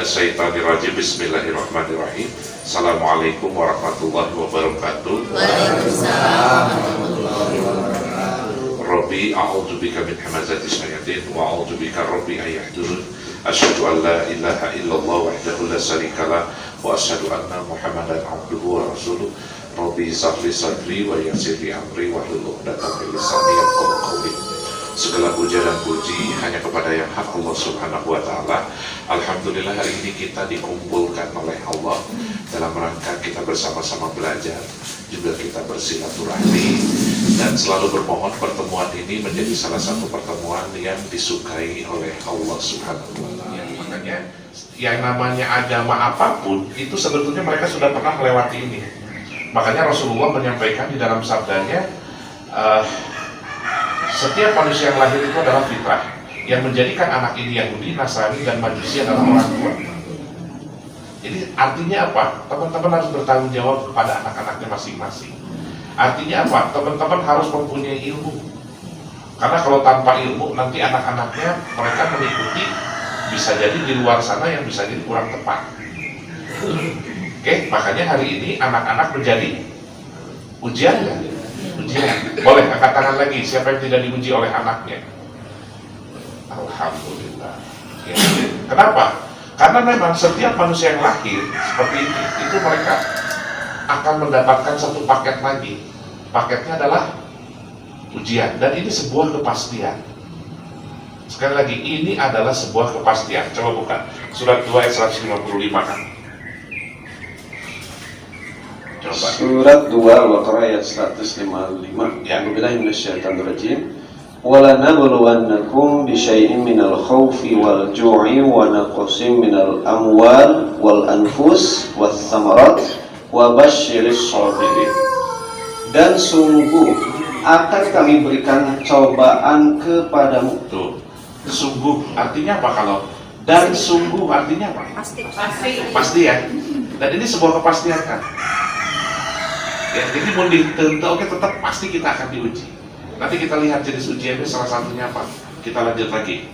minasyaitonirrajim. Bismillahirrahmanirrahim. Assalamualaikum warahmatullahi wabarakatuh. Waalaikumsalam warahmatullahi wabarakatuh. Rabbi a'udzubika min hamazati syayatin wa a'udzubika rabbi an yahdurun. Asyhadu an la ilaha illallah wahdahu la syarikalah wa asyhadu anna Muhammadan abduhu wa rasuluh. Rabbi shrah sadri wa yassir li amri wahlul 'uqdatam min lisani yafqahu qawli. Segala puja dan puji hanya kepada yang hak Allah Subhanahu wa Ta'ala. Alhamdulillah hari ini kita dikumpulkan oleh Allah dalam rangka kita bersama-sama belajar, juga kita bersilaturahmi, dan selalu bermohon pertemuan ini menjadi salah satu pertemuan yang disukai oleh Allah Subhanahu wa Ta'ala. Makanya yang namanya agama apapun itu sebetulnya mereka sudah pernah melewati ini. Makanya Rasulullah menyampaikan di dalam sabdanya, setiap manusia yang lahir itu adalah fitrah. Yang menjadikan anak ini Yahudi, Nasrani, dan Majusi adalah orang tua. Jadi artinya apa? Teman-teman harus bertanggung jawab kepada anak-anaknya masing-masing. Artinya apa? Teman-teman harus mempunyai ilmu. Karena kalau tanpa ilmu, nanti anak-anaknya mereka mengikuti bisa jadi di luar sana yang bisa jadi kurang tepat. Oke, makanya hari ini anak-anak menjadi ujian ya? Ujian. Boleh angkat tangan lagi, siapa yang tidak diuji oleh anaknya? Alhamdulillah ya. Kenapa? Karena memang setiap manusia yang lahir seperti ini, itu mereka akan mendapatkan satu paket lagi. Paketnya adalah ujian, dan ini sebuah kepastian. Sekali lagi, ini adalah sebuah kepastian. Coba buka surat 2 ayat 155 kan. Coba. Surat 2 Al-Baqarah ayat 155. A'udzubillahi minasyaitonir rajim. Wala nabluwannakum bisyai'in minal khaufi wal ju'i wa naqsin minal amwal wal anfus was samarat wa basyiris shabirin. Dan sungguh akan kami berikan cobaan kepadamu. Tuh. Sungguh artinya apa kalau? Dan sungguh artinya apa? Pasti ya. Dan ini sebuah kepastian kan? Ya, jadi mau ditentu, oke, tetap pasti kita akan diuji. Nanti kita lihat jenis ujiannya salah satunya apa. Kita lanjut lagi.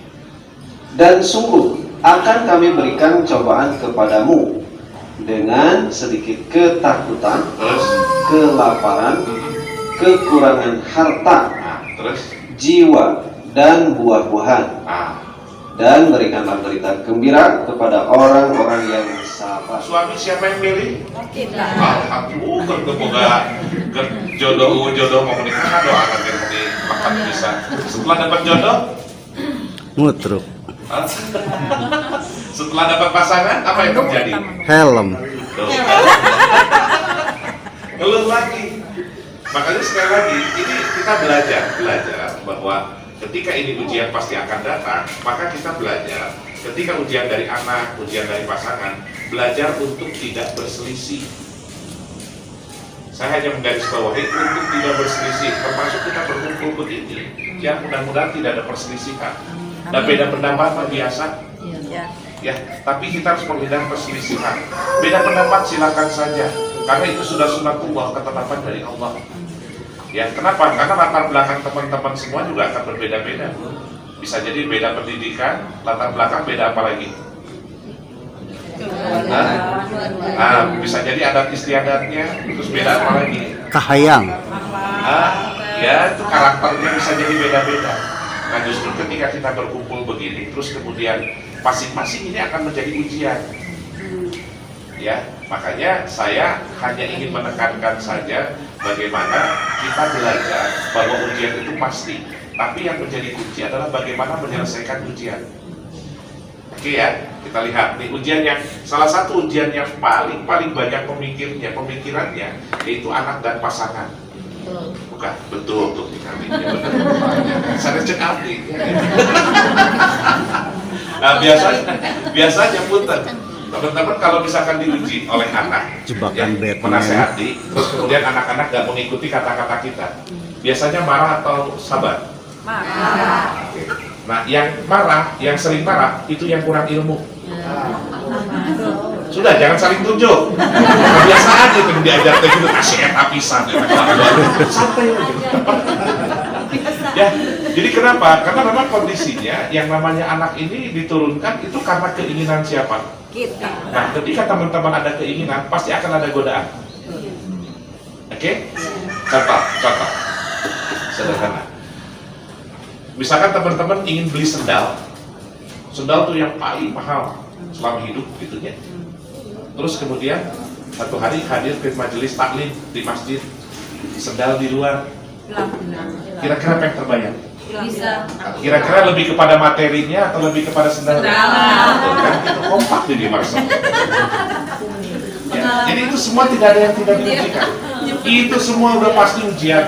Dan sungguh akan kami berikan cobaan kepadamu dengan sedikit ketakutan, Terus, kelaparan, kekurangan harta, terus, jiwa, dan buah-buahan. Dan berikanlah berita gembira kepada orang-orang yang sabar. suami siapa yang milih? Kita. Alhamdulillah, semoga jodoh mau menikah, doakan yang makan bisa. Setelah dapat jodoh, Mutruk, Hah? Setelah dapat pasangan, apa yang terjadi? helm. Tuh. Ngeluh lagi. Makanya sekali lagi, ini kita belajar bahwa ketika ini ujian pasti akan datang, maka kita belajar. Ketika ujian dari anak, ujian dari pasangan, belajar untuk tidak berselisih. Saya hanya menggarisbawahi untuk tidak berselisih, termasuk kita berkumpul begini, yang mudah-mudahan tidak ada perselisihan. Dan beda pendapat mah biasa, ya. Tapi kita harus menghindari perselisihan. Beda pendapat silakan saja, karena itu sudah sunatullah, ketetapan dari Allah. Ya, kenapa? Karena latar belakang teman-teman semua juga akan berbeda-beda. Bisa jadi beda pendidikan, latar belakang beda apa lagi? Bisa jadi adat istiadatnya, terus beda apa lagi? Kahayang. Ya itu karakternya bisa jadi beda-beda. Nah justru ketika kita berkumpul begini, terus kemudian masing-masing ini akan menjadi ujian. Ya, makanya saya hanya ingin menekankan saja bagaimana kita belajar bahwa ujian itu pasti. Tapi yang menjadi kunci adalah bagaimana menyelesaikan ujian. Oke ya, kita lihat nih ujian yang salah satu ujian yang paling banyak pemikirannya yaitu anak dan pasangan. Bukan, betul untuk dikali. Saya cek abdi. Nah biasanya punten. Teman-teman kalau misalkan diuji oleh anak, Jebakan Batman. menasehati, terus kemudian anak-anak gak mengikuti kata-kata kita, biasanya marah atau sabar? Marah. Nah, yang marah, yang sering marah, itu yang kurang ilmu. Sudah, jangan saling tunjuk. Kebiasaan itu yang diajar gitu, kasih eta pisan. Santai aja. Ya, Jadi kenapa? Karena memang kondisinya yang namanya anak ini diturunkan itu karena keinginan siapa? Kita. Nah, ketika teman-teman ada keinginan, pasti akan ada godaan. Oke? Contoh. Sederhana. Misalkan teman-teman ingin beli sendal tuh yang paling mahal selama hidup gitu ya. Terus kemudian satu hari hadir ke majelis taklim di masjid, sendal di luar. Kira-kira apa yang terbayang? Bisa. Kira-kira lebih kepada materinya atau lebih kepada sendal? Kan itu kompak jadi maksud. Ya, jadi itu semua tidak ada yang tidak diujikan. Itu semua udah pasti ujian.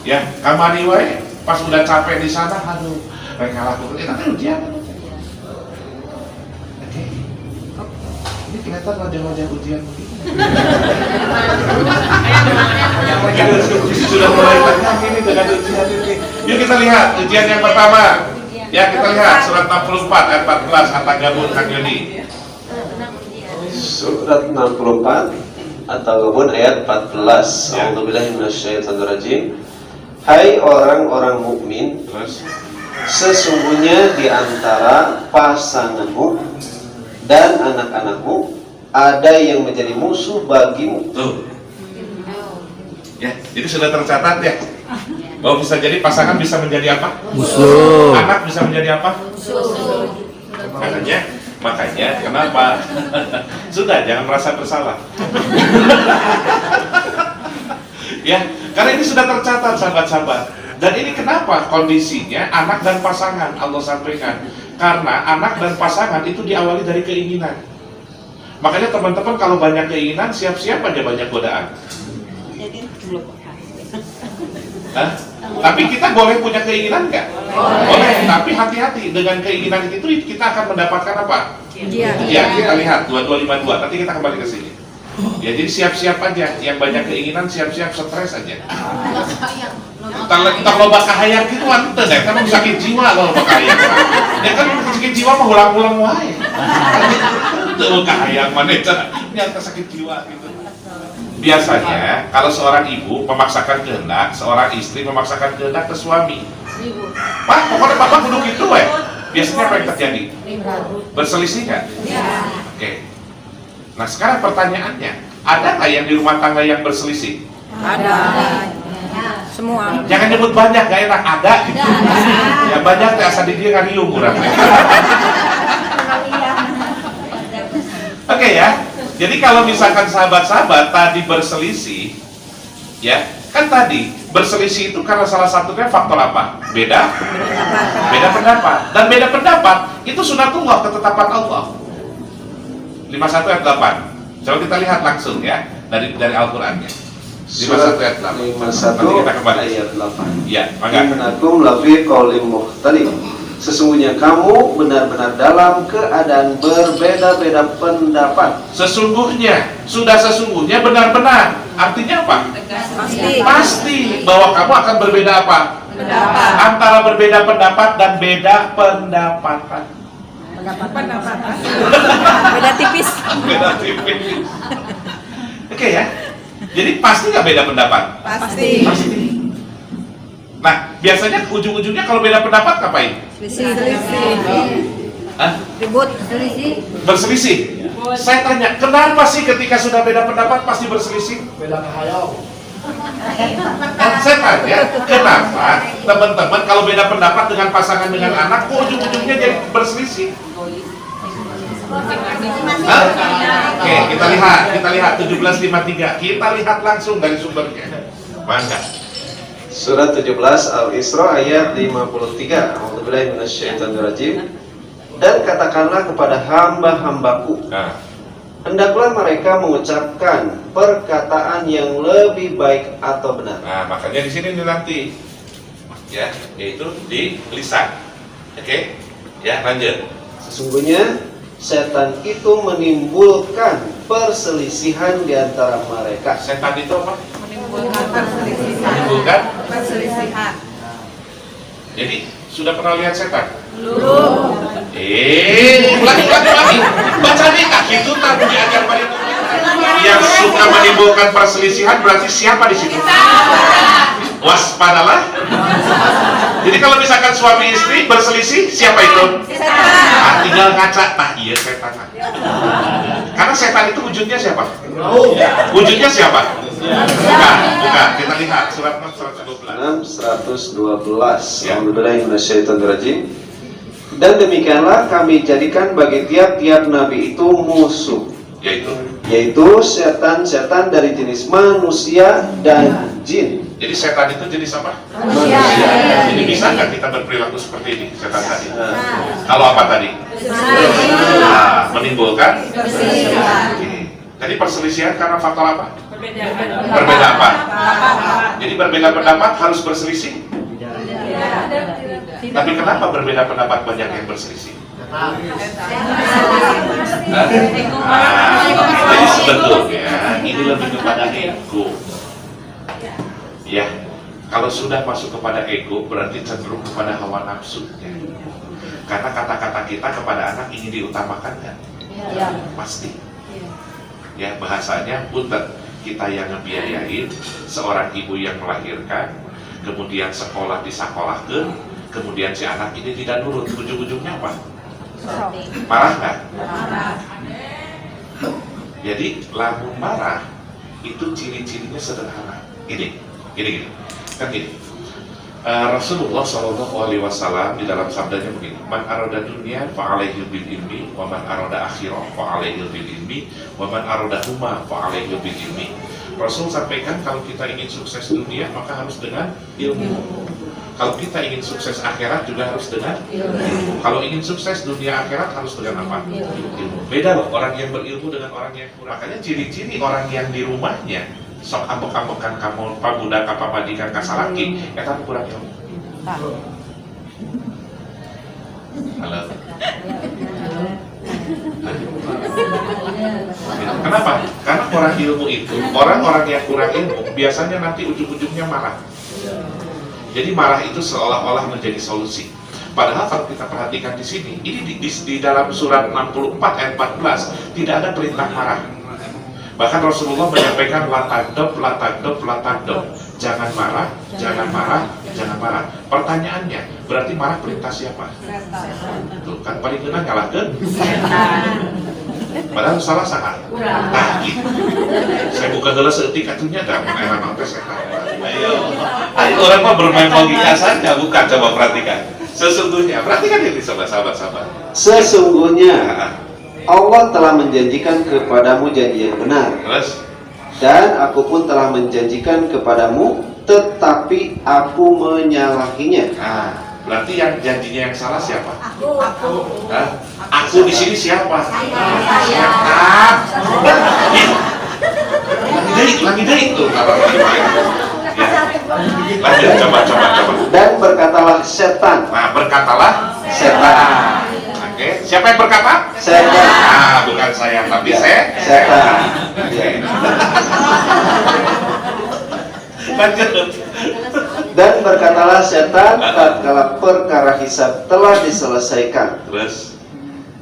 Ya, kamari wae pas udah capek di sana, aduh, mereka lakukan itu kan ujian. Oke. Ini kelihatan wajah-wajah ujian. Sudah mulai tenang ini dengan ujian ini. Yuk kita lihat ujian yang pertama. Ya, kita lihat surat 64 ayat 14 At-Tagabun Kang Yoni. Surat 64 At-Tagabun ayat 14. Ya. A'udzubillahi minasyaitonirrajim. Hai orang-orang mukmin, Terus sesungguhnya di antara pasanganmu dan anak-anakmu ada yang menjadi musuh bagimu. tuh. Ya, jadi sudah tercatat ya. Bahwa bisa jadi pasangan bisa menjadi apa? Musuh. Anak bisa menjadi apa? Makanya kenapa? Sudah, jangan merasa bersalah. Ya, karena ini sudah tercatat sahabat-sahabat. Dan ini kenapa kondisinya anak dan pasangan Allah sampaikan. Karena anak dan pasangan itu diawali dari keinginan. Makanya teman-teman kalau banyak keinginan, siap-siap aja banyak godaan. Hah? Tapi kita boleh punya keinginan nggak? Boleh. Tapi hati-hati dengan keinginan itu kita akan mendapatkan apa? Ya, kita lihat 2252. Nanti kita kembali ke sini. Ya, jadi siap-siap aja. Yang banyak keinginan siap-siap stres aja. Entah loba kahayang gitu ante deh, kan sakit jiwa loh loba kahayang. Ya kan sakit jiwa mah ulang-ulang wae. Tuh kahayang mana nyata sakit jiwa gitu. Biasanya kalau seorang ibu memaksakan kehendak, seorang istri memaksakan kehendak ke suami. Pak, pokoknya bapak kudu gitu weh. Biasanya apa yang terjadi? Berselisih nggak? Oke. Nah sekarang pertanyaannya, ada nggak yang di rumah tangga yang berselisih? Ada. Semua. Jangan nyebut banyak, gak enak, ada gitu. Ya banyak teh asal di dia ngariung kurang. Oke ya. Jadi kalau misalkan sahabat-sahabat tadi berselisih, ya kan tadi berselisih itu karena salah satunya faktor apa? Beda pendapat. Dan beda pendapat itu sunatullah, ketetapan Allah. 51 ayat 8. Coba kita lihat langsung ya dari Al-Qur'annya. 51 ayat 8. 51 Nanti kita kembali. ayat 8. Ya, maka Innakum lafi qaulin mukhtalif. Sesungguhnya kamu benar-benar dalam keadaan berbeda-beda pendapat. sesungguhnya benar-benar. Artinya apa? Pasti bahwa kamu akan berbeda apa? Pendapat. Antara berbeda pendapat dan beda pendapatan. Beda tipis. Beda tipis. Oke ya. Jadi pasti nggak beda pendapat? Pasti. Pasti. Nah, biasanya ujung-ujungnya kalau beda pendapat ngapain? Selisih. Hah? Ribut. Berselisih. Saya tanya, kenapa sih ketika sudah beda pendapat pasti berselisih? Beda kahayau. Saya tanya, kenapa teman-teman kalau beda pendapat dengan pasangan dengan anak, kok ujung-ujungnya jadi berselisih? Hah? Oke, kita lihat 1753. Kita lihat langsung dari sumbernya. Mangga. Surat 17 Al-Isra ayat 53. A'udzubillahi minasyaitonirrajim. Dan katakanlah kepada hamba-hambaku, Nah, hendaklah mereka mengucapkan perkataan yang lebih baik atau benar. nah, makanya di sini nanti, ya, yaitu di lisan. Oke, ya lanjut. Sesungguhnya setan itu menimbulkan perselisihan di antara mereka. Setan itu apa? Menimbulkan perselisihan. Jadi sudah pernah lihat setan? Belum. Ulangi. Baca nih kaki itu tadi diajar pada itu. Yang suka menimbulkan perselisihan berarti siapa di situ? Waspadalah. Jadi kalau misalkan suami istri berselisih, siapa itu? Setan. Tinggal ngaca, nah iya setan. Karena setan itu wujudnya siapa? Wujudnya siapa? Bukan. Kita lihat surat 6 112. 6 112. Ya. Alhamdulillahirrahmanirrahim. Dan demikianlah kami jadikan bagi tiap-tiap nabi itu musuh, yaitu setan-setan dari jenis manusia dan jin. Jadi setan itu jenis apa? Manusia. Jadi bisa nggak kita berperilaku seperti ini, setan tadi? Kalau apa tadi? Menimbulkan Perselisihan. Oke. Tadi perselisihan karena faktor apa? Berbeda apa? Jadi berbeda pendapat harus berselisih. Tapi kenapa berbeda pendapat banyak yang berselisih? Jadi sebetulnya ini lebih kepada ego. Ya, kalau sudah masuk kepada ego berarti cenderung kepada hawa nafsu. Karena kata-kata kita kepada anak ingin diutamakan kan? Pasti. Ya, bahasanya punten, kita yang ngebiayain, seorang ibu yang melahirkan, kemudian sekolah disakolahkan, kemudian si anak ini tidak nurut, ujung-ujungnya apa? Marah nggak? Jadi lamun marah itu ciri-cirinya sederhana. Gini. Kan gini. Rasulullah SAW di dalam sabdanya begini, man arada dunia fa'alaihi bil ilmi, wa man arada akhirah fa'alaihi bil ilmi, wa man arada huma fa'alaihi bil ilmi. Rasul sampaikan kalau kita ingin sukses dunia maka harus dengan ilmu. Kalau kita ingin sukses akhirat juga harus dengan ilmu. Kalau ingin sukses dunia akhirat harus dengan apa? Ilmu. Beda loh orang yang berilmu dengan orang yang kurang. Makanya ciri-ciri orang yang di rumahnya sok ambek-ambekan kamu pabudak kapapadikan kasalaki, ya tapi kurang ilmu. Halo. Kenapa? Karena kurang ilmu itu, orang-orang yang kurang ilmu biasanya nanti ujung-ujungnya marah. Jadi marah itu seolah-olah menjadi solusi. Padahal kalau kita perhatikan di sini, ini di dalam surat 64 ayat 14 tidak ada perintah marah. Bahkan Rasulullah menyampaikan latagdob. Jangan marah, jangan marah, jangan marah. Pertanyaannya, berarti marah perintah siapa? Tuh kan paling kena nyalahkan. Padahal salah sangat. Nah, gitu. Saya buka gelas seetik atunya dah mengenai nama setan. Ayo orang mah bermain logika saja, bukan, coba perhatikan. Sesungguhnya, perhatikan ini sahabat-sahabat. Sesungguhnya Allah telah menjanjikan kepadamu janji yang benar. Terus? Dan aku pun telah menjanjikan kepadamu, tetapi aku menyalahinya. Nah, berarti yang janjinya yang salah siapa? Aku. Hah? Aku di sini siapa? Saya. Lagi deh itu kalau lagi main. Ya. Lanjut, coba. Dan berkatalah setan. Nah, berkatalah setan. Oke, siapa yang berkata? Setan. Nah, bukan saya, tapi Setan. Lanjut. Dan berkatalah setan tatkala perkara hisab telah diselesaikan. Terus?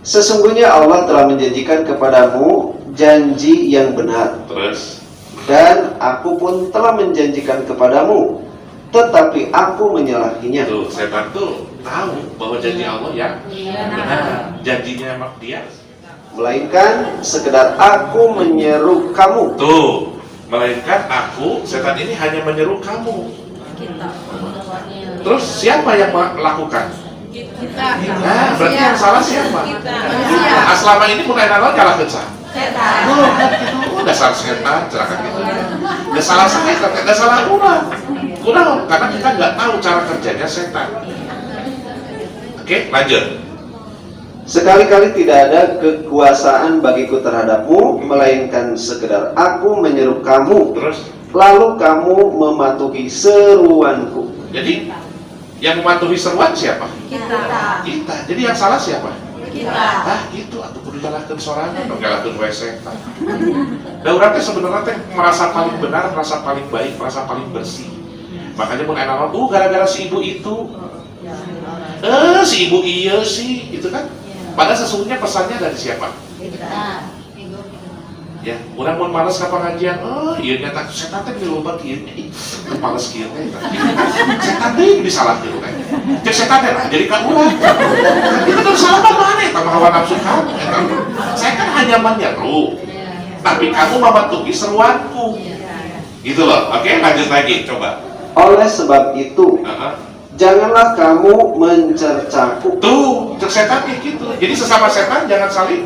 Sesungguhnya Allah telah menjanjikan kepadamu janji yang benar. Terus? Dan aku pun telah menjanjikan kepadamu, tetapi aku menyalahinya. Tuh, setan tuh tahu bahwa janji Allah yang benar. Janjinya mak dia. Melainkan sekedar aku menyeru kamu. Tuh, melainkan aku, setan ini hanya menyeru kamu. Terus siapa yang melakukan? Kita. Nah, berarti yang salah siapa? Nah, selama ini mulai nalar kalah kecah. Dasar setan, cerakan gitu. Udah salah setan, udah salah kurang, karena kita nggak tahu cara kerjanya setan. Oke, lanjut. Sekali-kali tidak ada kekuasaan bagiku terhadapmu, melainkan sekedar aku menyeru kamu, Terus, lalu kamu mematuhi seruanku. jadi yang mematuhi seruan siapa? Kita. Kita. Jadi yang salah siapa? Kita. Gitu, atau kudu nyalahkeun sorangan, dong nyalahkeun we setan. Da urang teh sebenarnya teh merasa paling benar, merasa paling baik, merasa paling bersih. Makanya mun aya gara-gara si ibu itu. Si ibu iya sih, gitu kan? Padahal sesungguhnya pesannya dari siapa? Ya, urang mun males ka pengajian, oh iya nyata setan teh miloba kieu nya. Males kieu teh. Setan teh disalahkeun teh. Cek setan teh lah jadi ka urang. Itu kan salah mana eta mah hawa nafsu kamu. Saya kan hanya menyeru. Tapi kamu mematuhi seruanku. Gitu loh. Oke, lanjut lagi coba. Oleh sebab itu, janganlah kamu mencercaku. Tuh, cek setan kayak gitu. Jadi sesama setan jangan saling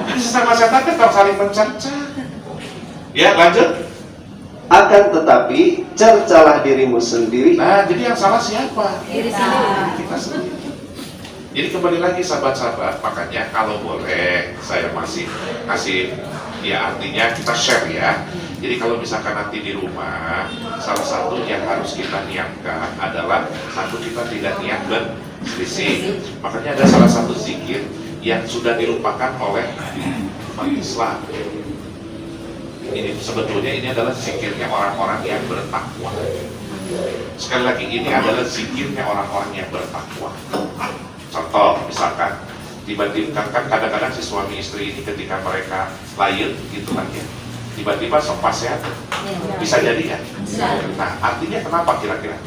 Jadi sesama setan kan kalau saling mencerca. Ya, lanjut. Akan tetapi cercalah dirimu sendiri. Nah, jadi yang salah siapa? Diri sendiri. Kita sendiri. Jadi kembali lagi sahabat-sahabat, makanya kalau boleh saya masih kasih ya artinya kita share ya. Jadi kalau misalkan nanti di rumah, salah satu yang harus kita niatkan adalah satu kita tidak niat berselisih. Makanya ada salah satu zikir yang sudah dilupakan oleh umat Islam. Ini sebetulnya ini adalah zikirnya orang-orang yang bertakwa. Sekali lagi ini adalah zikirnya orang-orang yang bertakwa. Contoh misalkan tiba-tiba kan kadang-kadang si suami istri ini ketika mereka lain gitu kan ya. Tiba-tiba sopas ya, bisa jadi ya. Nah artinya kenapa kira-kira?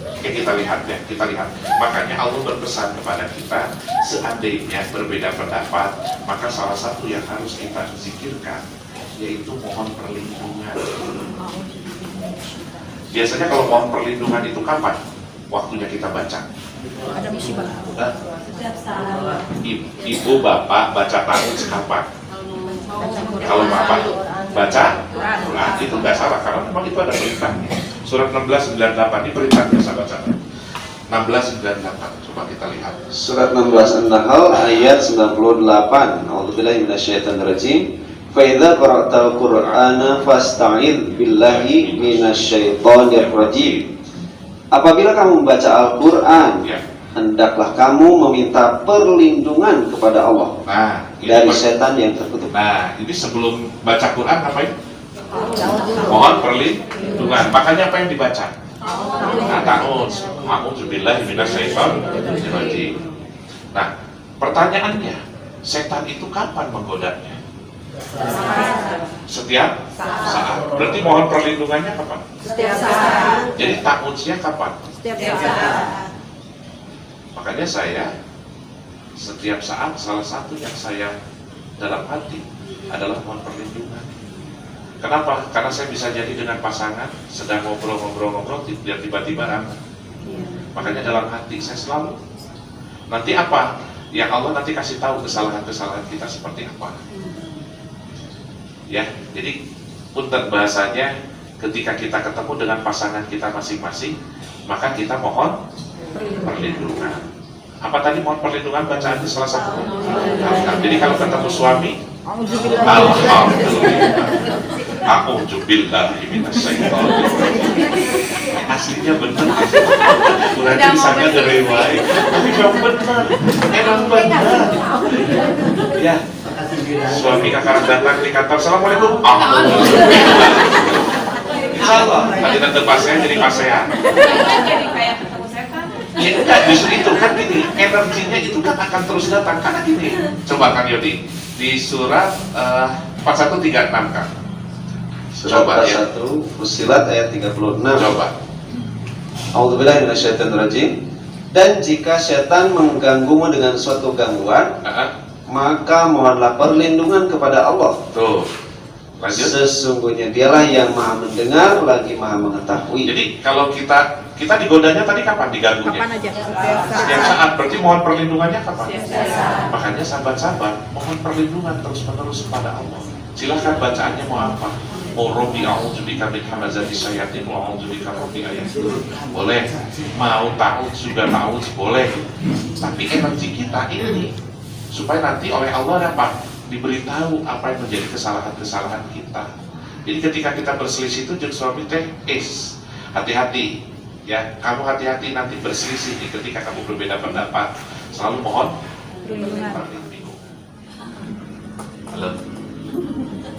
Oke kita lihat ya, kita lihat. Makanya Allah berpesan kepada kita, seandainya berbeda pendapat, maka salah satu yang harus kita zikirkan yaitu mohon perlindungan. Biasanya kalau mohon perlindungan itu kapan? Waktunya kita baca. Ada musibah. Setiap saat. Ibu bapak baca tahun kapan? Kalau bapak baca Quran itu nggak salah karena memang itu ada perintahnya. Surat 1698 ini perintahnya sahabat-sahabat. 1698 coba kita lihat. Surat 16 An-Nahl ayat 98. A'udzubillahi minasyaitonirrajim. Fa idza qara'tal Qur'ana fasta'idz billahi minasyaitonir rajim. Apabila kamu membaca Al-Qur'an, Ya. hendaklah kamu meminta perlindungan kepada Allah Nah, dari setan yang terkutuk. Nah, ini sebelum baca Quran ngapain? Mohon perlindungan. Makanya apa yang dibaca? Nah, ta'udz. A'udzubillahi minasyaitonir rajim. Nah, pertanyaannya, setan itu kapan menggodanya? Setiap saat. Berarti mohon perlindungannya kapan? Setiap saat. Jadi ta'udznya kapan? Setiap saat. Makanya saya setiap saat salah satu yang saya dalam hati adalah mohon perlindungan. Kenapa? Karena saya bisa jadi dengan pasangan sedang ngobrol-ngobrol dia tiba-tiba rame. Makanya dalam hati saya selalu nanti apa? Yang Allah nanti kasih tahu kesalahan-kesalahan kita seperti apa. Ya, jadi punten bahasanya ketika kita ketemu dengan pasangan kita masing-masing, maka kita mohon perlindungan. Apa tadi mohon perlindungan bacaannya salah satu? Jadi kalau ketemu suami, A'udzubillahi minasyaitonir rajim. Aslinya benar. Kurang kisahnya dari baik. Tapi memang benar. Ya. Suami kakak datang di kantor, assalamualaikum. Insyaallah. Tadi tante pasien jadi pasean. Jadi kayak ketemu setan. Ya enggak, justru itu kan gini, energinya itu kan akan terus datang. Karena gini, coba Kang Yodi di surat 4136 Kang. Surat Coba, ya. 1 Fussilat ayat 36. Coba. A'udzubillahi minasyaitonirrajim. Dan jika setan mengganggumu dengan suatu gangguan, maka mohonlah perlindungan kepada Allah. Tuh. Lanjut. Sesungguhnya dialah yang maha mendengar lagi maha mengetahui. Jadi kalau kita digodanya tadi kapan diganggunya? Kapan aja? Setiap saat. Berarti mohon perlindungannya kapan? Setiap saat. Makanya sahabat-sahabat mohon perlindungan terus-menerus kepada Allah. Silahkan bacaannya mau apa? Mau Rabbi a'udzubika min hamazati syayatin wa a'udzubika Rabbi ayahdurun. Boleh. Mau ta'udz juga ta'udz boleh. Tapi energi kita ini supaya nanti oleh Allah dapat diberitahu apa yang menjadi kesalahan-kesalahan kita. Jadi ketika kita berselisih itu jeung suami teh hati-hati ya, kamu hati-hati nanti berselisih nih ketika kamu berbeda pendapat. Selalu mohon perlindungan. Halo.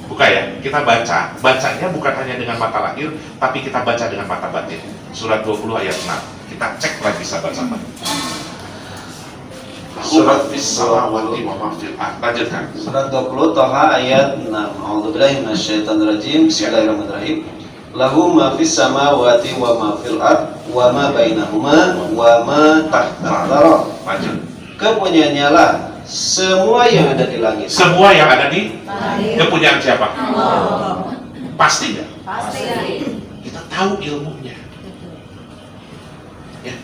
Buka ya, kita baca. Bacanya bukan hanya dengan mata lahir, tapi kita baca dengan mata batin. Surat 20 ayat 6. Kita cek lagi sahabat-sahabat. Surat Fis-Samawati wa ma fil ard. Lanjutkan. Surat 20 Toha ayat 6. A'udzubillahi minasyaitonirrajim. Bismillahirrahmanirrahim. Lahu ma fis samawati wa ma fil ard wa ma bainahuma wa ma tahta al-thara. Lanjut. Kepunyaannya lah semua yang ada di langit. Semua yang ada di kepunyaan siapa? Pasti nggak? Pasti. Kita tahu ilmunya. Ya.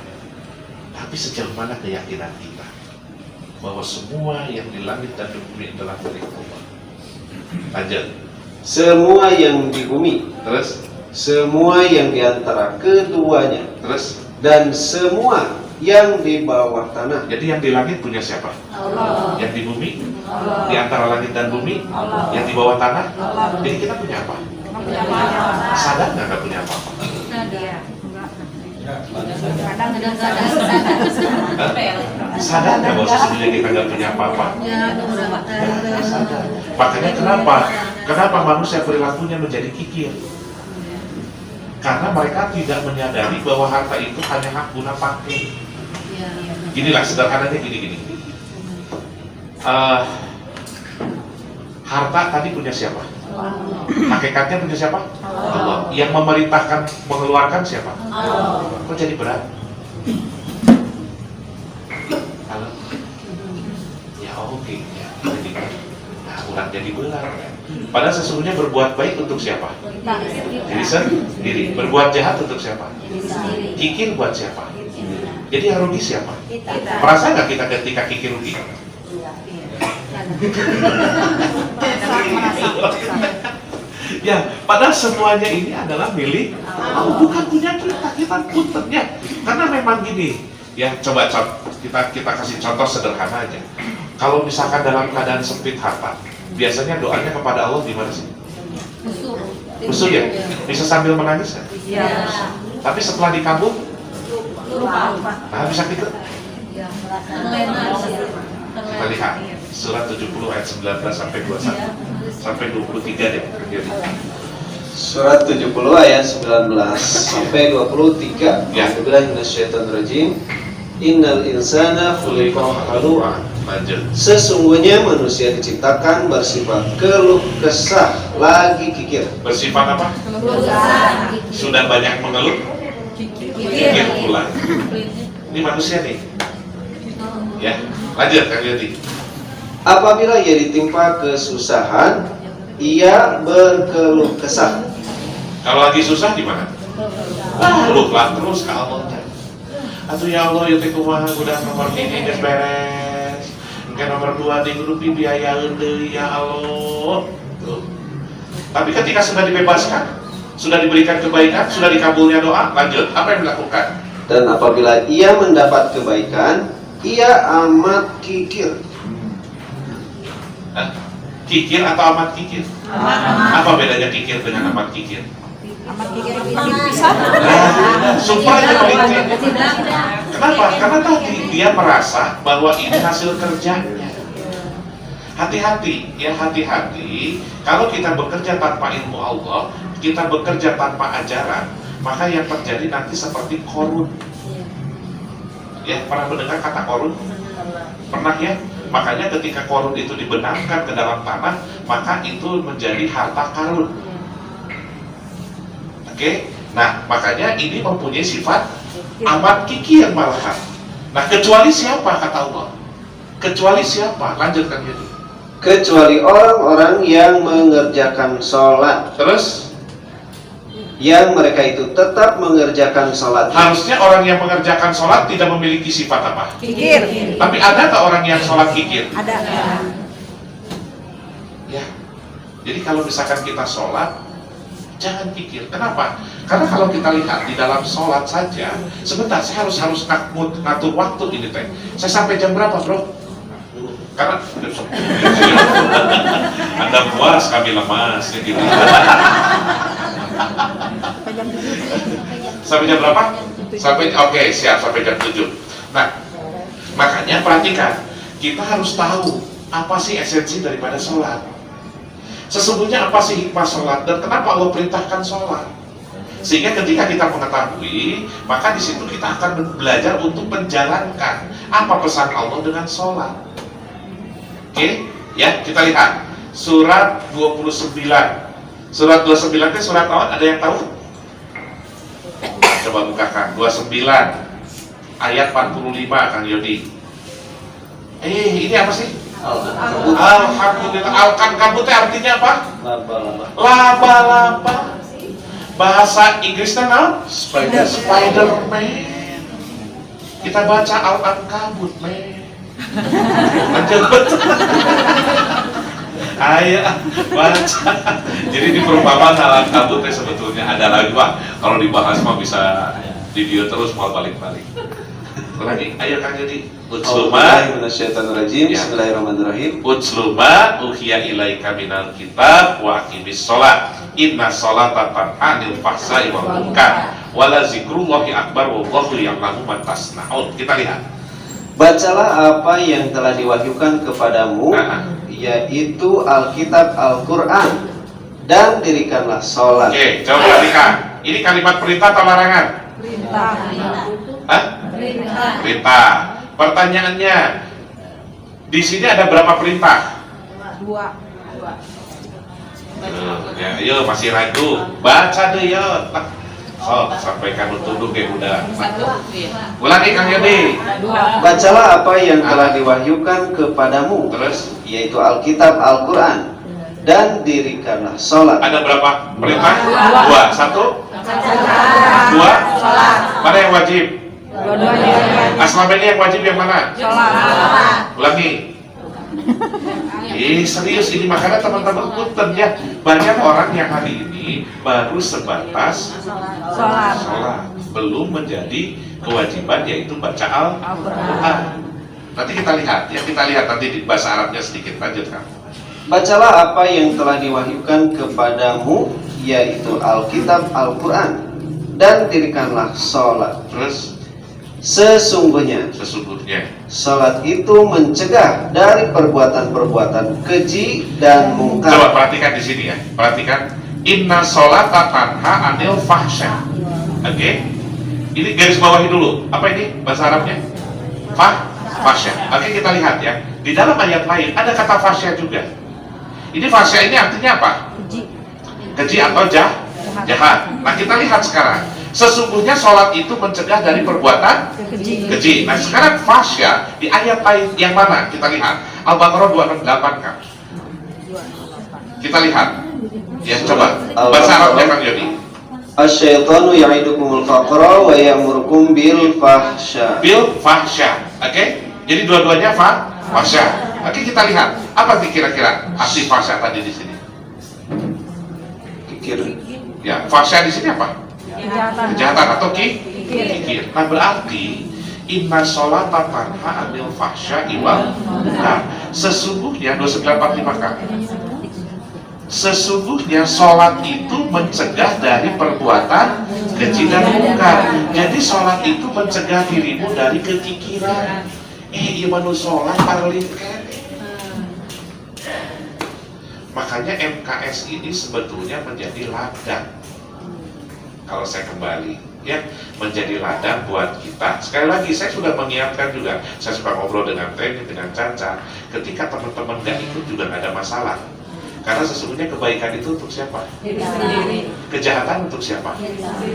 Tapi sejauh mana keyakinan kita bahwa semua yang di langit dan di bumi adalah milik Allah? Lanjut. Semua yang di bumi, Terus, semua yang di antara keduanya, terus. dan semua yang di bawah tanah. Jadi yang di langit punya siapa? Allah. Yang di bumi? Di antara langit dan bumi? Yang di bawah tanah? Jadi kita punya apa? Sadar nggak punya apa-apa? Sadar nggak bahwa sesungguhnya kita nggak punya apa-apa? Sadar. Makanya kenapa manusia perilakunya menjadi kikir? Karena mereka tidak menyadari bahwa harta itu hanya hak guna pakai. Ginilah sederhananya gini. Harta tadi punya siapa? Hakikatnya punya siapa? Allah. Yang memerintahkan mengeluarkan siapa? Kok jadi berat? Halo? Ya oke. Ya. Nah, ulang jadi berat. Padahal sesungguhnya berbuat baik untuk siapa? Diri sendiri. Berbuat jahat untuk siapa? Kikir buat siapa? Jadi yang rugi siapa? Merasa nggak kita ketika kikir rugi? Ya, padahal semuanya ini adalah milik Allah, bukan punya kita puntennya. Karena memang gini, ya coba kita kasih contoh sederhana aja. Kalau misalkan dalam keadaan sempit harta, biasanya doanya kepada Allah gimana sih? Musuh ya? Bisa sambil menangis kan? Iya. Tapi setelah dikabul, nah bisa gitu. Kita lihat surat 70 ayat 19 sampai 21 sampai 23 deh. Surat 70 ayat 19 sampai 23. Ya. A'udzubillahi minasyaitonirrajim. Innal insana khuliqa halu'a. Lanjut. Sesungguhnya manusia diciptakan bersifat keluh kesah lagi kikir. Bersifat apa? Sudah banyak mengeluh, kikir pula. Ini manusia nih. Ya, lanjut Kang Yati. Apabila ia ditimpa kesusahan, ia berkeluh kesah. Kalau lagi susah gimana? Lupa terus ke Allah. Atuh ya Allah, ya teh kumaha udah nomor ini geus beres. Engke nomor 2 di grup biayaeun deui ya Allah. Tuh. Tapi ketika sudah dibebaskan, sudah diberikan kebaikan, sudah dikabulnya doa, lanjut. Apa yang dilakukan? Dan apabila ia mendapat kebaikan, ia amat kikir. Hah? Kikir atau amat kikir? Apa bedanya kikir dengan amat kikir? Sumpah itu penting. Kenapa? Karena tadi dia merasa bahwa ini hasil kerjanya. Hati-hati, ya hati-hati. Kalau kita bekerja tanpa ilmu Allah, kita bekerja tanpa ajaran, maka yang terjadi nanti seperti korun. Ya, pernah mendengar kata korun? Pernah ya? Makanya ketika korun itu dibenamkan ke dalam tanah, maka itu menjadi harta karun. Oke? Nah, makanya ini mempunyai sifat amat kikir malahan. Nah, kecuali siapa kata Allah? Kecuali siapa? Lanjutkan gitu. Kecuali orang-orang yang mengerjakan sholat, Terus, yang mereka itu tetap mengerjakan sholat. harusnya orang yang mengerjakan sholat tidak memiliki sifat apa? Kikir. Tapi adakah orang yang sholat kikir? Ada. Ya. Jadi kalau misalkan kita sholat, jangan kikir. Kenapa? Karena kalau kita lihat di dalam sholat saja, sebentar saya harus ngatur waktu ini teh. Saya sampai jam berapa, bro? Karena Anda puas, kami lemas, ya gitu. Sampai jam berapa? Oke, siap, sampai jam 7. Nah, makanya perhatikan, kita harus tahu apa sih esensi daripada sholat. Sesungguhnya apa sih hikmah sholat dan kenapa Allah perintahkan sholat? Sehingga ketika kita mengetahui, maka di situ kita akan belajar untuk menjalankan apa pesan Allah dengan sholat. Oke, ya kita lihat surat 29. Surat 29 itu surat apa? Ada yang tahu? Coba bukakan 29 ayat 45 Kang Yodi. Ini apa sih? Alhamdulillah. Al-Ankabut artinya apa? Laba-laba. Laba-laba. Bahasa Inggrisnya apa? Spider-Man. Kita baca Al-Ankabut, man. Lanjut. Ayo baca. Jadi di perumpamaan Al-Ankabut sebetulnya ada lagi, Pak. Kalau dibahas mah bisa video terus mau balik-balik. Lagi, ayo Kang Yodi. Utsluma Minasyaitonirrajim. Ya. Bismillahirrahmanirrahim. Utsluma uhiya ilaika minal kitab wa aqimis sholat. Inna sholata tanha 'anil fahsya'i wal munkar wa la zikrullahi akbar wallahu ya'lamu ma tasna'un. Kita lihat. Bacalah apa yang telah diwahyukan kepadamu, yaitu Alkitab Al-Quran, dan dirikanlah sholat. Oke, coba perhatikan. Ini kalimat perintah atau larangan? Perintah. Hah? Perintah. Pertanyaannya, di sini ada berapa perintah? Dua. Ya, ayo masih ragu. Baca deh ya. Oh, sampaikan untuk ke udah. Ulangi Kang Yodi. Bacalah apa yang telah diwahyukan kepadamu, Terus yaitu Alkitab Al-Quran, dan dirikanlah sholat. ada berapa perintah? Dua. Satu, dua. Mana yang wajib? Selama ini yang wajib yang mana? Ulangi. Serius ini, makanya teman-teman punten ya, banyak orang yang hari ini baru sebatas sholat, belum menjadi kewajiban yaitu baca Al-Quran. Nanti kita lihat ya, kita lihat nanti di bahasa Arabnya sedikit. Lanjut Kang. Bacalah apa yang telah diwahyukan kepadamu, yaitu Alkitab Al-Quran, dan dirikanlah sholat. Terus Sesungguhnya sholat itu mencegah dari perbuatan-perbuatan keji dan mungkar. coba perhatikan di sini ya, perhatikan. Inna sholata tanha 'anil fahsya. Oke, ini garis bawahi dulu. Apa ini bahasa Arabnya? Fahsya. Oke, kita lihat ya. Di dalam ayat lain ada kata fahsya juga. Ini fahsya ini artinya apa? Keji atau jahat. Nah, kita lihat sekarang. Sesungguhnya sholat itu mencegah dari perbuatan keji. Nah, sekarang fahsya di ayat lain yang mana? Kita lihat Al-Baqarah 268 Kang. Kita lihat. Ya, coba bahasa Arabnya Kang Yodi. Asyaitanu ya'idukumul faqra wa ya'murukum bil fahsya. Bil fahsya. Oke? Jadi dua-duanya fahsya. Oke, kita lihat. Apa sih kira-kira arti fahsya tadi di sini? Kikir. Ya, fahsya di sini apa? Kejahatan atau kikir. Nah, berarti inna sholata tanha 'anil fahsya'i wal munkar. Sesungguhnya 2945 Kang. Sesungguhnya sholat itu mencegah dari perbuatan keji dan mungkar. Jadi sholat itu mencegah dirimu dari kekikiran. Gimana sholat paralin. Makanya MKS ini sebetulnya menjadi ladang. Kalau saya kembali ya, menjadi ladang buat kita. Sekali lagi saya sudah mengingatkan juga. Saya suka ngobrol dengan Teni, dengan Caca. Ketika teman-teman gak ikut juga gak ada masalah. Karena sesungguhnya kebaikan itu untuk siapa? Kejahatan untuk siapa?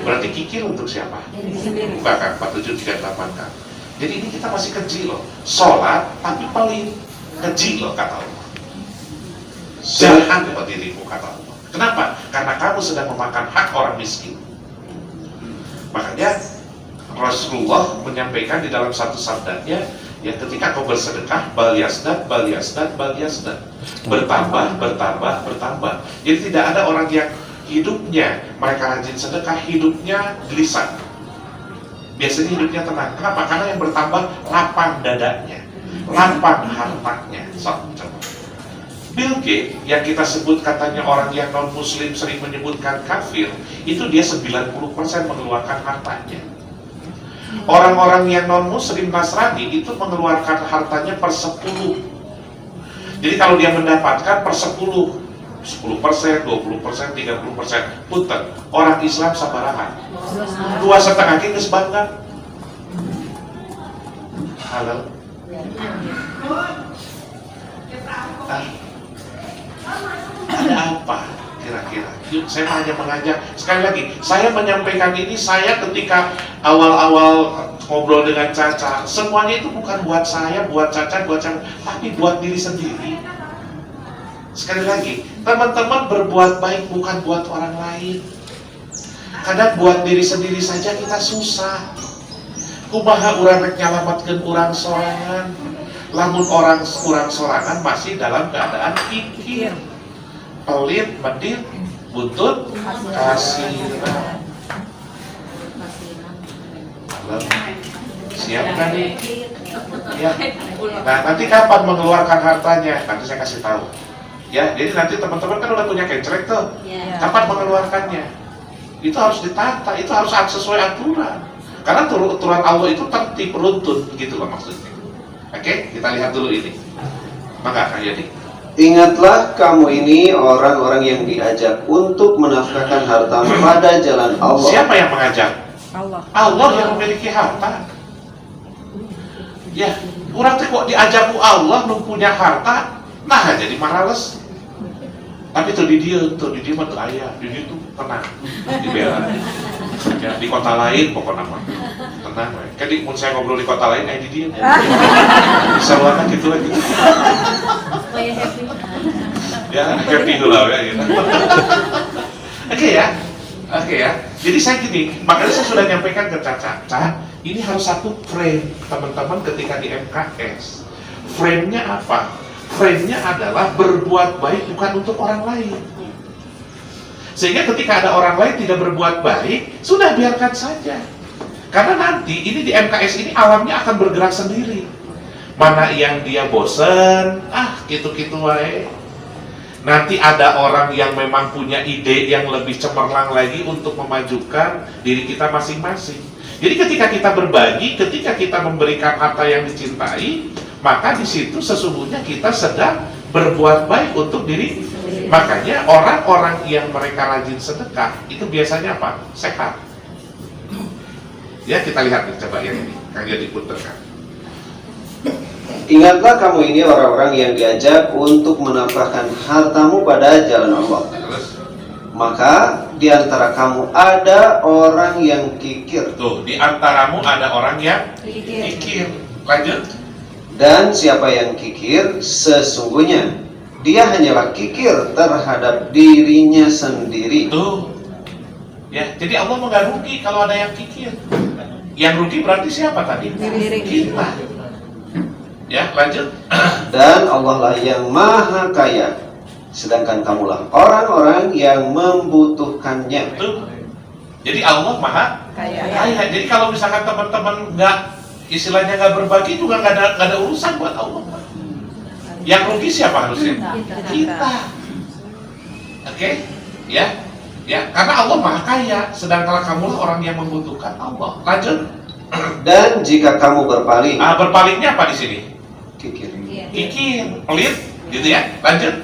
Berarti kikir untuk siapa? Bukan kan? 4738 kan? Jadi ini kita masih keji loh. Sholat tapi paling keji loh kata Allah. Jahat buat dirimu kata Allah. Kenapa? Karena kamu sedang memakan hak orang miskin. Makanya Rasulullah menyampaikan di dalam satu sabdanya, ya ketika kau bersedekah, bal yasdad, bertambah. Jadi tidak ada orang yang hidupnya mereka rajin sedekah, hidupnya gelisah. Biasanya hidupnya tenang. Kenapa? Karena yang bertambah lapang dadanya, lapang hartanya. Coba. Bill Gates yang kita sebut katanya orang yang non muslim sering menyebutkan kafir, itu dia 90% mengeluarkan hartanya. Orang-orang yang non muslim Nasrani itu mengeluarkan hartanya per 10. Jadi kalau dia mendapatkan per 10 10%, 20%, 30%. Punten, orang Islam sabaraha 2,5 geus bangga. Halal. Ada apa kira-kira? Yuk, saya hanya mengajak. Sekali lagi, saya menyampaikan ini saya ketika awal-awal ngobrol dengan Caca. Semuanya itu bukan buat saya, buat Caca, tapi buat diri sendiri. Sekali lagi, teman-teman berbuat baik bukan buat orang lain. Kadang buat diri sendiri saja kita susah. Kumaha urang rek nyalamatkeun urang sorangan. Lamun orang sorangan masih dalam keadaan kikir, pelit, medit, buntut, kasiran. Siap kan nih? Ya. Nah, nanti kapan mengeluarkan hartanya? Nanti saya kasih tahu. Ya, jadi nanti teman-teman kan udah punya kencrek tuh. Kapan mengeluarkannya? Itu harus ditata, itu harus sesuai aturan. Karena aturan Allah itu tertib, runtun, gitu loh maksudnya. Oke, kita lihat dulu ini. Maka Kak Yadi. Ingatlah kamu ini orang-orang yang diajak untuk menafkahkan harta pada jalan Allah. Siapa yang mengajak? Allah. Allah yang memiliki harta. Ya, orang teh kok diajak ku Allah nu punya harta, nah jadi marales. Tapi tuh di dia mah tuh ayah, di dia tuh tenang, dibela. Ya, di kota lain pokoknya mah tenang. Kan mun saya ngobrol di kota lain, di dia. Bisa luar gitu lagi. Supaya happy. Ya, happy lah ya gitu. Oke ya. Jadi saya gini, makanya saya sudah nyampaikan ke Caca, ini harus satu frame teman-teman ketika di MKS. Frame-nya apa? Frame-nya adalah berbuat baik bukan untuk orang lain. Sehingga ketika ada orang lain tidak berbuat baik, sudah biarkan saja. Karena nanti ini di MKS ini alamnya akan bergerak sendiri. Mana yang dia bosen, gitu-gitu wae. Nanti ada orang yang memang punya ide yang lebih cemerlang lagi untuk memajukan diri kita masing-masing. Jadi ketika kita berbagi, ketika kita memberikan harta yang dicintai, maka di situ sesungguhnya kita sedang berbuat baik untuk diri. Makanya orang-orang yang mereka rajin sedekah itu biasanya apa? Sehat. Ya, kita lihat nih, coba yang ini, Kang Yadi puterkan. Ingatlah kamu ini orang-orang yang diajak untuk menafkahkan hartamu pada jalan Allah. Maka di antara kamu ada orang yang kikir. Tuh, di antaramu ada orang yang kikir. Lanjut. Dan siapa yang kikir, sesungguhnya dia hanyalah kikir terhadap dirinya sendiri. Tuh. Ya, jadi Allah nggak rugi kalau ada yang kikir. Yang rugi berarti siapa tadi? Kita. Ya, lanjut. Dan Allah lah yang maha kaya, sedangkan kamulah orang-orang yang membutuhkannya. Tuh. Jadi Allah maha kaya. Jadi kalau misalkan teman-teman istilahnya nggak berbagi juga nggak ada urusan buat Allah. Yang rugi siapa harusnya? Kita. Oke? Ya, karena Allah maha kaya, sedangkan kamulah orang yang membutuhkan Allah. Lanjut. Dan jika kamu berpaling, Berpalingnya apa di sini? kikir, Kikir, pelit, gitu ya. Lanjut.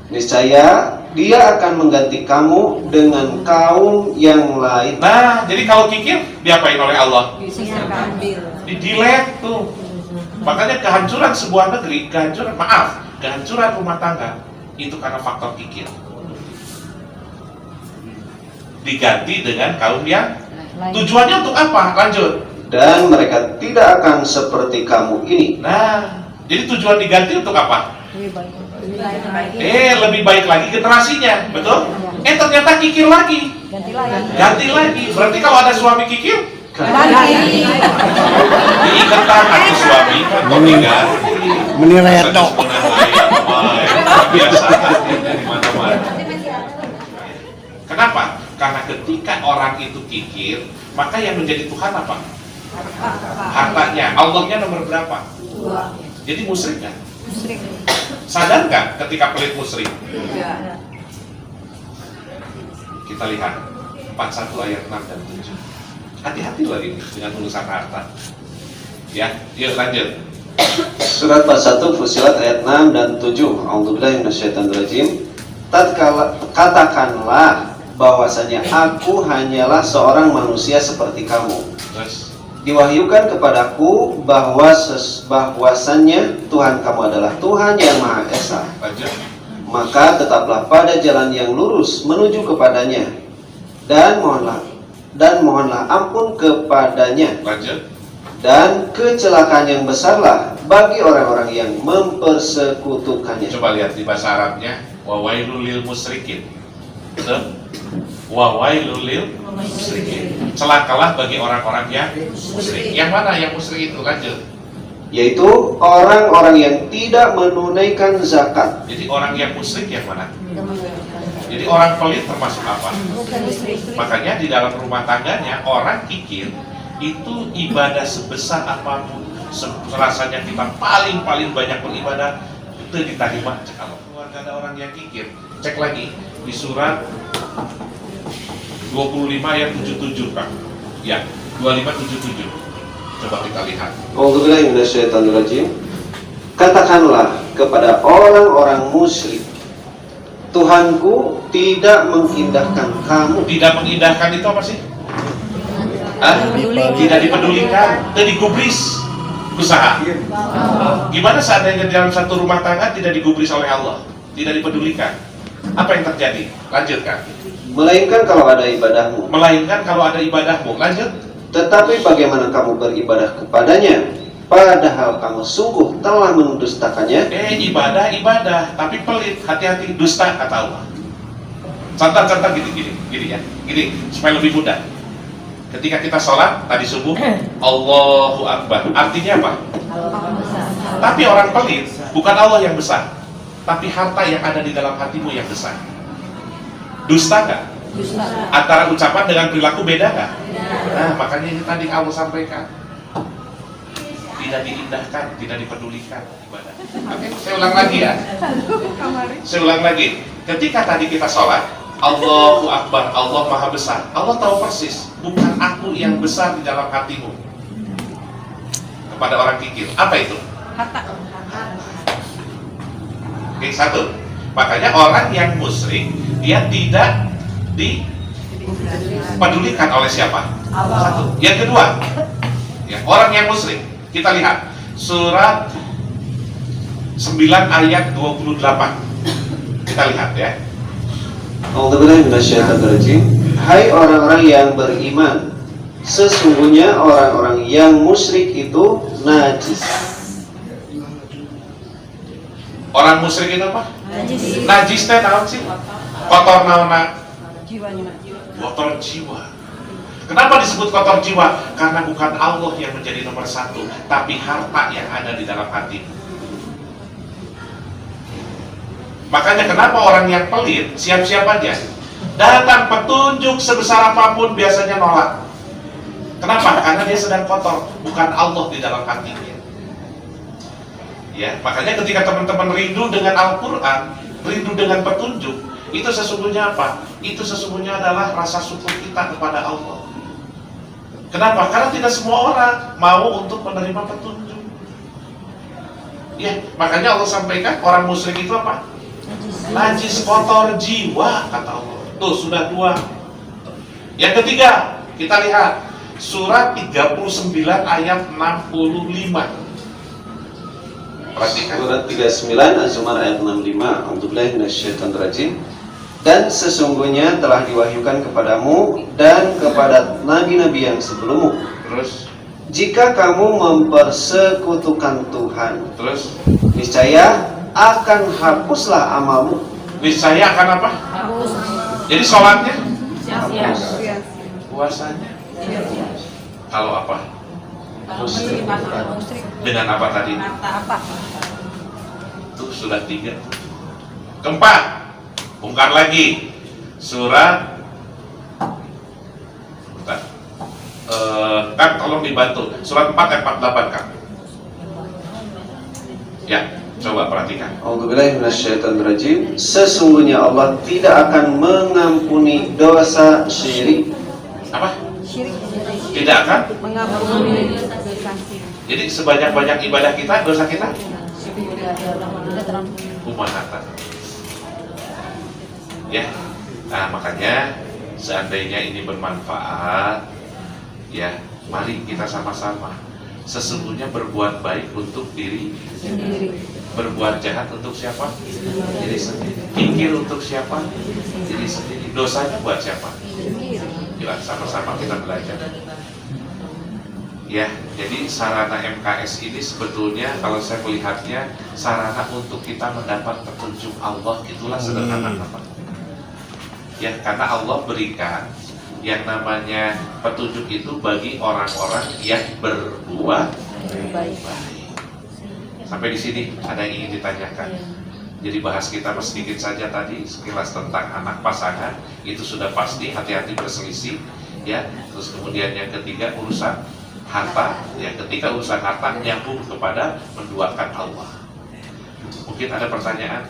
niscaya dia akan mengganti kamu dengan kaum yang lain. Nah, jadi kalau kikir diapain oleh Allah? Di-delete tuh. Makanya kehancuran sebuah negeri, kehancuran rumah tangga itu karena faktor kikir. Diganti dengan kaum yang tujuannya untuk apa? Lanjut. Dan mereka tidak akan seperti kamu ini. Nah, jadi tujuan diganti untuk apa? Lebih baik lagi generasinya, betul? Ternyata kikir lagi. Ganti lagi. Berarti kalau ada suami kikir, diikatan atau suami atau tiga. Menilai itu. Biasa dari mana-mana. Kenapa? Karena ketika orang itu kikir, maka yang menjadi Tuhan apa? Hartanya. Allahnya nomor berapa? 2. Jadi musyrik kan? Sadar nggak ketika pelit musyrik? Kita lihat 41 ayat 6 dan 7. Hati-hati loh ini dengan urusan harta. Ya, yuk lanjut. Surat 41 Fussilat ayat 6 dan 7. A'udzubillahi minasyaitonirrajim. katakanlah bahwasanya aku hanyalah seorang manusia seperti kamu. Terus Diwahyukan kepadaku bahwasannya Tuhan kamu adalah Tuhan yang Maha Esa. lanjut. Maka tetaplah pada jalan yang lurus menuju kepadanya, dan mohonlah ampun kepadanya. Lanjut. Dan kecelakaan yang besarlah bagi orang-orang yang mempersekutukannya. Coba lihat di bahasa Arabnya, wa wailul lil musyrikin. Betul? Wa wailul lil musyrikin. Celakalah bagi orang-orang yang musyrik. Yang mana yang musyrik itu? Lanjut. Yaitu orang-orang yang tidak menunaikan zakat. Jadi orang yang musyrik yang mana? Jadi orang pelit termasuk apa? Makanya di dalam rumah tangganya orang kikir itu ibadah sebesar apapun, rasanya kita paling banyak beribadah itu diterima. Kalau keluarga ada orang yang kikir, cek lagi di surat 25 ayat 77 Kak. Ya, 2577. Coba kita lihat. A'udzubillahi minasyaitonirrajim. Katakanlah kepada orang-orang musyrik, Tuhanku tidak mengindahkan kamu. Tidak mengindahkan itu apa sih? Tidak dipedulikan, tidak digubris usaha. Gimana seandainya dalam satu rumah tangga tidak digubris oleh Allah, tidak dipedulikan? Apa yang terjadi? Lanjutkan. Melainkan kalau ada ibadahmu. Melainkan kalau ada ibadahmu. Lanjut. Tetapi bagaimana kamu beribadah kepadanya, padahal kamu sungguh telah mendustakannya? Ibadah, tapi pelit, hati-hati, dusta kata Allah. Contoh gini ya, gini supaya lebih mudah. Ketika kita sholat tadi subuh, Allahu Akbar, artinya apa? Tapi orang pelit, bukan Allah yang besar, tapi harta yang ada di dalam hatimu yang besar. Dusta nggak? Antara ucapan dengan perilaku beda nggak? Nah, makanya ini tadi Allah sampaikan, tidak diindahkan, tidak dipedulikan ibadah. Oke, saya ulang lagi ya. Saya ulang lagi. Ketika tadi kita sholat, Allahu Akbar, Allah Maha Besar. Allah tahu persis, bukan aku yang besar di dalam hatimu. Kepada orang kikir, apa itu? Oke, satu. Makanya orang yang musyrik, dia tidak dipedulikan oleh siapa? Satu. Yang kedua, ya, orang yang musyrik, kita lihat surat 9 ayat 28. Kita lihat ya. A'udzubillahi minasyaitonirrajim. Hai orang-orang yang beriman, sesungguhnya orang-orang yang musyrik itu najis. Orang musyrik itu apa? Najis. Najis teh naon sih? Kotor naona? Jiwanya. Kotor jiwa. Kenapa disebut kotor jiwa? Karena bukan Allah yang menjadi nomor satu, tapi harta yang ada di dalam hati. Makanya kenapa orang yang pelit siap-siap aja, datang petunjuk sebesar apapun biasanya nolak. Kenapa? Karena dia sedang kotor, bukan Allah di dalam hatinya. Ya, makanya ketika teman-teman rindu dengan Al-Quran, rindu dengan petunjuk, itu sesungguhnya apa? Itu sesungguhnya adalah rasa syukur kita kepada Allah. Kenapa? Karena tidak semua orang mau untuk menerima petunjuk. Ya, makanya Allah sampaikan orang musyrik itu apa? Najis, kotor jiwa, kata Allah. Tuh, sudah dua. Yang ketiga, kita lihat surat 39 ayat 65. Perhatikan. Surat 39 Az-Zumar ayat 65. A'udzubillahi minasyaitonirrajim. Dan sesungguhnya telah diwahyukan kepadamu dan kepada nabi-nabi yang sebelummu, Terus, jika kamu mempersekutukan Tuhan, terus, niscaya akan hapuslah amalmu. niscaya akan apa? Hapus. Jadi sholatnya, Hapus. puasanya, kalau apa? Musrik. Dengan apa tadi? Apa? Tuh sudah 3. Keempat, bongkar lagi surat. Bentar. Kan tolong dibantu. Surat 4 ayat 48 kan? Ya, coba perhatikan. A'udzubillahi minasyaitonirrajim. Sesungguhnya Allah tidak akan mengampuni dosa syirik. Apa? Syirik. Tidak akan. Mengampuni. Jadi sebanyak-banyak ibadah kita, dosa kita Tidak terlalu. umat atas. Ya, nah makanya seandainya ini bermanfaat, ya mari kita sama-sama. Sesungguhnya berbuat baik untuk diri Sendiri. berbuat jahat untuk siapa? Diri sendiri. Kikir untuk siapa? Diri sendiri. Dosanya buat siapa? Sendiri. Yuk sama-sama kita belajar. Ya, jadi sarana MKS ini sebetulnya kalau saya melihatnya sarana untuk kita mendapat petunjuk Allah, itulah sederhana Pak. Ya, karena Allah berikan yang namanya petunjuk itu bagi orang-orang yang berbuat Baik. baik. Sampai di sini ada yang ingin ditanyakan. Jadi bahas kita sedikit saja tadi sekilas tentang anak pasangan, itu sudah pasti hati-hati berselisih, ya. Terus kemudian yang ketiga urusan harta, yang ketiga urusan harta nyambung kepada menduakan Allah. Mungkin ada pertanyaan?